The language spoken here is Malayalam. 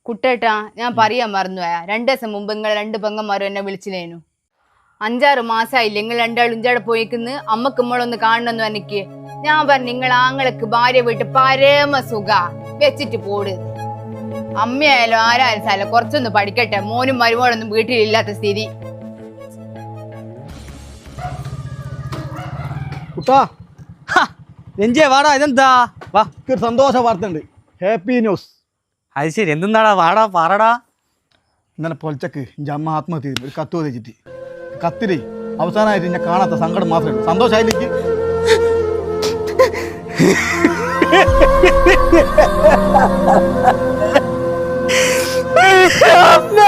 കുട്ടേട്ടാ ഞാൻ പറയാൻ മറന്നുപോയാ 2 ദിവസം മുമ്പ് നിങ്ങൾ 2 പെങ്ങന്മാരും എന്നെ വിളിച്ചില്ലേനു. 5-6 മാസമായില്ലേ നിങ്ങൾ രണ്ടാളും ഇഞ്ചാടെ പോയിക്കുന്ന് അമ്മക്ക് നമ്മളൊന്ന് കാണണമെന്ന് എനിക്ക്. ഞാൻ പറഞ്ഞു നിങ്ങൾ ആങ്ങൾക്ക് ഭാര്യ വീട്ട് പരമ സുഖ വെച്ചിട്ട് പോട്. അമ്മയായാലും ആരായാലും സാല കുറച്ചൊന്ന് പഠിക്കട്ടെ. മോനും മരുമോളൊന്നും വീട്ടിലില്ലാത്ത സ്ഥിതി. കുട്ടാ രഞ്ജിയെ വാടാ, ഇതെന്താ? വാ, ഒരു സന്തോഷ വാർത്ത ഉണ്ട്. Happy news. അത് ശരി, എന്തെന്നാടാ? വാടാ പാറടാ. ഇന്നലെ പൊലച്ചക്ക് എൻ്റെ അമ്മ ആത്മഹത്യ ചെയ്തു. ഒരു കത്ത് വെച്ചിട്ട് കത്തിരി അവസാനമായിട്ട് ഞാൻ കാണാത്ത സങ്കടം മാത്രമേ ഉള്ളൂ. സന്തോഷമായിലേക്ക് അമ്മ